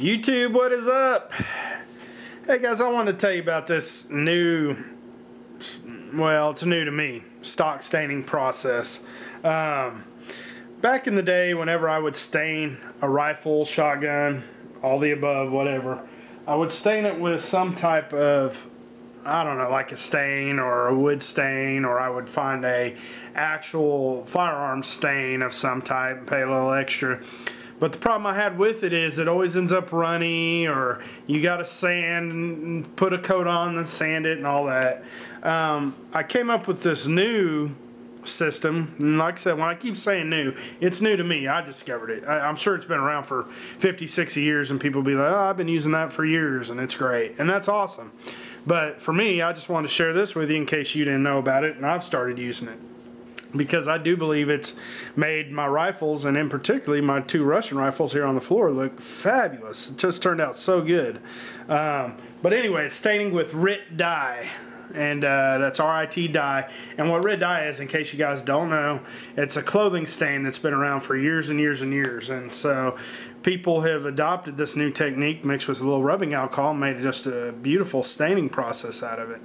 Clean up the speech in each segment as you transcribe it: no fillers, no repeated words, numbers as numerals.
YouTube, what is up? Hey guys, I wanted to tell you about this new, well, it's new to me, stock staining process. Back in the day, whenever I would stain a rifle, shotgun, all the above, whatever, I would stain it with some type of, I don't know, like a stain or a wood stain, or I would find a actual firearm stain of some type and pay a little extra. But the problem I had with it is it always ends up runny, or you got to sand and put a coat on and sand it and all that. I came up with this new system, and like I said, when I keep saying new, it's new to me. I discovered it. I'm sure it's been around for 50, 60 years, and people be like, oh, I've been using that for years, and it's great. And that's awesome. But for me, I just wanted to share this with you in case you didn't know about it, and I've started using it. Because I do believe it's made my rifles, and in particular my two Russian rifles here on the floor, look fabulous. It just turned out so good. But anyway, it's staining with RIT Dye. And that's RIT Dye. And what RIT Dye is, in case you guys don't know, it's a clothing stain that's been around for years and years and years. And so people have adopted this new technique mixed with a little rubbing alcohol and made just a beautiful staining process out of it.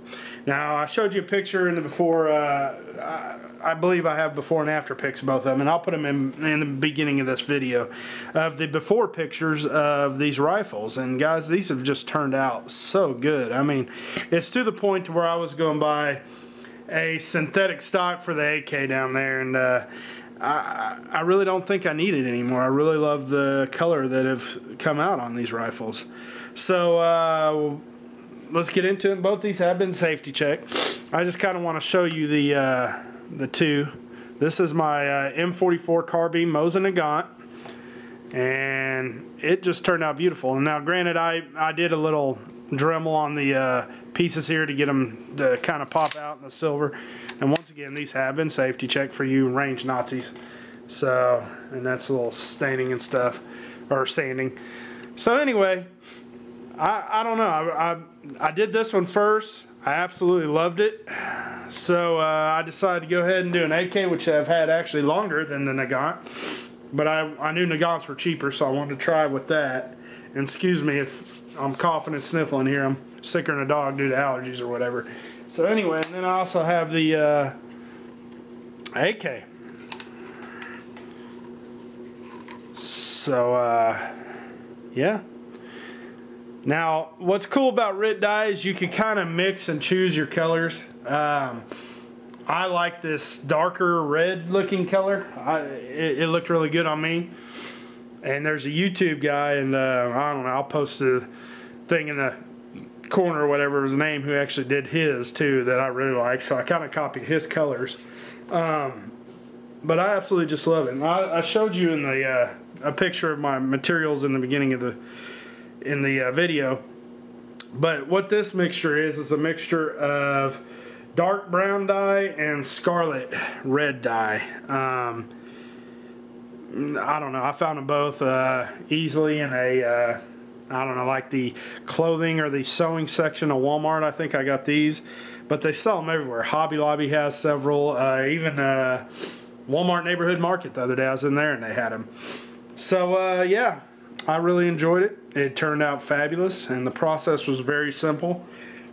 Now, I showed you a picture in the before, I believe I have before and after pics of both of them, and I'll put them in the beginning of this video of the before pictures of these rifles. And guys, these have just turned out so good. I mean, it's to the point where I was going to buy a synthetic stock for the AK down there, and I really don't think I need it anymore. I really love the color that have come out on these rifles. So let's get into it. Both these have been safety checked. I just kind of want to show you the two. This is my M44 carbine Mosin Nagant, and it just turned out beautiful. And now granted, I did a little Dremel on the pieces here to get them to kind of pop out in the silver. And once again, these have been safety checked for you range Nazis. So, and that's a little staining and stuff, or sanding. So anyway, I don't know. I did this one first. I absolutely loved it. So I decided to go ahead and do an AK, which I've had actually longer than the Nagant. But I knew Nagants were cheaper, so I wanted to try with that. And excuse me if I'm coughing and sniffling here. I'm sicker than a dog due to allergies or whatever. So anyway, and then I also have the AK. So yeah. Now, what's cool about RIT Dye is you can kind of mix and choose your colors. I like this darker red looking color. It looked really good on me. And there's a YouTube guy, and I don't know, I'll post a thing in the corner or whatever his name, who actually did his too, that I really like. So I kind of copied his colors. But I absolutely just love it. And I showed you in the a picture of my materials in the beginning of the video. But what this mixture is a mixture of dark brown dye and scarlet red dye. I don't know, I found them both easily in a I don't know, like the clothing or the sewing section of Walmart. I think I got these, but they sell them everywhere. Hobby Lobby has several, even Walmart Neighborhood Market the other day I was in there and they had them. So yeah, I really enjoyed it. It turned out fabulous, and the process was very simple.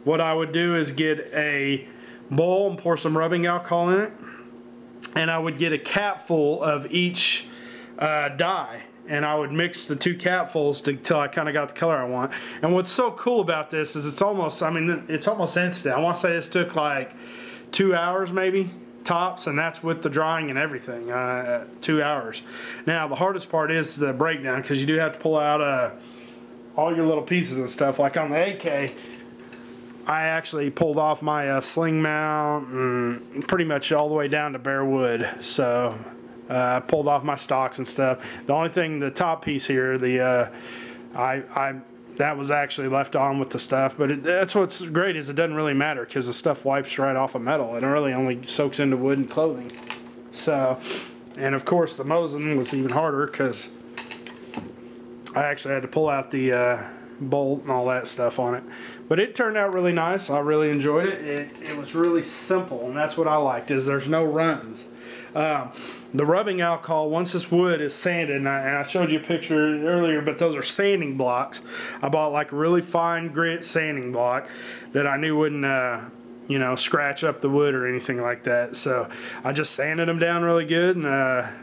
What I would do is get a bowl and pour some rubbing alcohol in it, and I would get a capful of each dye, and I would mix the two capfuls till I kind of got the color I want. And what's so cool about this is it's almost, I mean, it's almost instant. I want to say this took like 2 hours maybe tops, and that's with the drying and everything, 2 hours. Now the hardest part is the breakdown, because you do have to pull out all your little pieces and stuff. Like on the AK, I actually pulled off my sling mount and pretty much all the way down to bare wood. So I pulled off my stocks and stuff. The only thing, the top piece here, that was actually left on with the stuff. But that's what's great, is it doesn't really matter, because the stuff wipes right off of metal. It really only soaks into wood and clothing. So, and of course the Mosin was even harder, because I actually had to pull out the bolt and all that stuff on it. But it turned out really nice. I really enjoyed it. It was really simple, and that's what I liked, is there's no runs. The rubbing alcohol, once this wood is sanded, and I showed you a picture earlier, but those are sanding blocks. I bought like a really fine grit sanding block that I knew wouldn't you know, scratch up the wood or anything like that. So I just sanded them down really good, and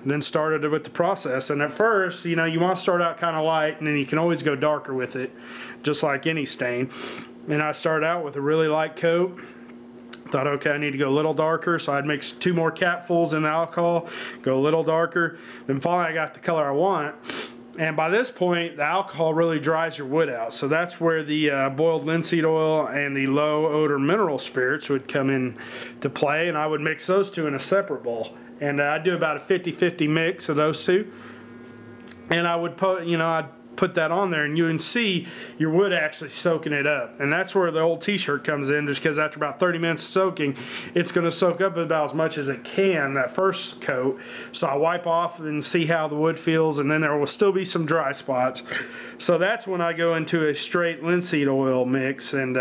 then started with the process. And at first, you know, you want to start out kind of light, and then you can always go darker with it, just like any stain. And I started out with a really light coat. Thought, okay, I need to go a little darker, so I'd mix 2 more capfuls in the alcohol, go a little darker. Then finally I got the color I want. And by this point, the alcohol really dries your wood out. So that's where the boiled linseed oil and the low odor mineral spirits would come in to play. And I would mix those 2 in a separate bowl. And I'd do about a 50-50 mix of those 2. And I would put, you know, I'd put that on there, and you can see your wood actually soaking it up. And that's where the old t-shirt comes in, just because after about 30 minutes of soaking, it's going to soak up about as much as it can, that first coat. So I wipe off and see how the wood feels, and then there will still be some dry spots. So that's when I go into a straight linseed oil mix, and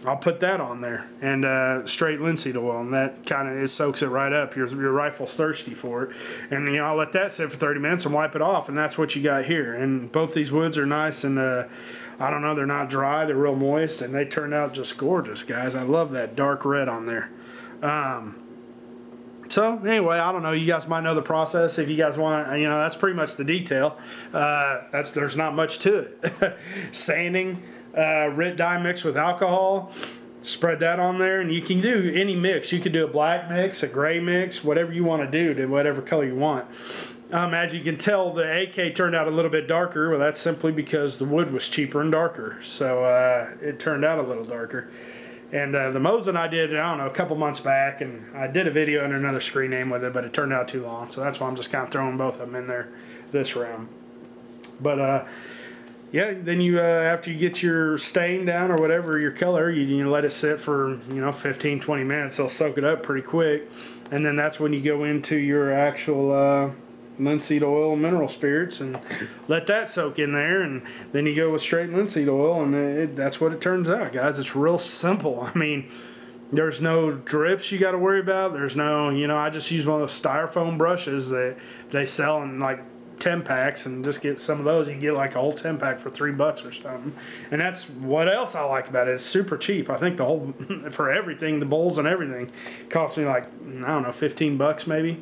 I'll put that on there, and straight linseed oil, and that kind of soaks it right up. Your rifle's thirsty for it, and you know, I'll let that sit for 30 minutes and wipe it off, and that's what you got here. And both these woods are nice, and I don't know, they're not dry, they're real moist, and they turned out just gorgeous, guys. I love that dark red on there. So anyway, I don't know, you guys might know the process if you guys want. You know, that's pretty much the detail. There's not much to it. Sanding, RIT dye mixed with alcohol, spread that on there, and you can do any mix. You could do a black mix, a gray mix, whatever you want to do, to whatever color you want. As you can tell, the AK turned out a little bit darker. Well, that's simply because the wood was cheaper and darker, so it turned out a little darker. And the Mosin I did, I don't know, a couple months back, and I did a video under another screen name with it, but it turned out too long, so that's why I'm just kind of throwing both of them in there this round. But yeah, then you after you get your stain down or whatever, your color, you let it sit for, you know, 15-20 minutes. They'll soak it up pretty quick, and then that's when you go into your actual linseed oil and mineral spirits and let that soak in there, and then you go with straight linseed oil, and that's what it turns out, guys. It's real simple. I mean, there's no drips you got to worry about. There's no, you know, I just use one of those styrofoam brushes that they sell in like 10 packs, and just get some of those. You can get like a whole 10 pack for $3 or something. And that's what else I like about it. It's super cheap. I think the whole, for everything, the bowls and everything, cost me like, I don't know, 15 bucks maybe.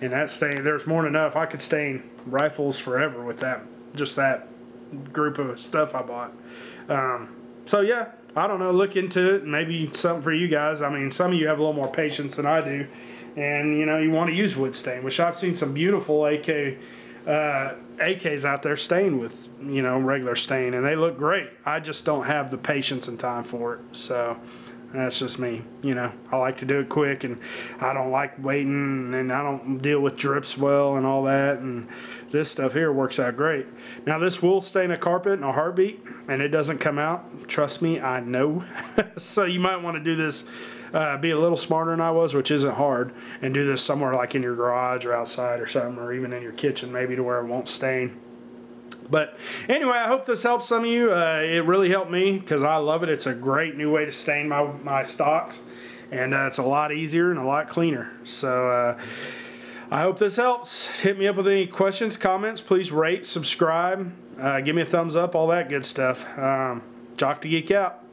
And that stain, there's more than enough. I could stain rifles forever with that, just that group of stuff I bought. So yeah, I don't know, look into it. Maybe something for you guys. I mean, some of you have a little more patience than I do, and you know, you want to use wood stain, which I've seen some beautiful AKs out there stained with, you know, regular stain, and they look great. I just don't have the patience and time for it, so that's just me. You know, I like to do it quick, and I don't like waiting, and I don't deal with drips well and all that, and this stuff here works out great. Now this will stain a carpet in a heartbeat, and it doesn't come out. Trust me, I know. So you might want to do this, be a little smarter than I was, which isn't hard, and do this somewhere like in your garage or outside or something, or even in your kitchen maybe, to where it won't stain. But anyway, I hope this helps some of you. It really helped me, because I love it. It's a great new way to stain my stocks, and it's a lot easier and a lot cleaner. So I hope this helps. Hit me up with any questions, comments. Please rate, subscribe, give me a thumbs up, all that good stuff. Jock to Geek out.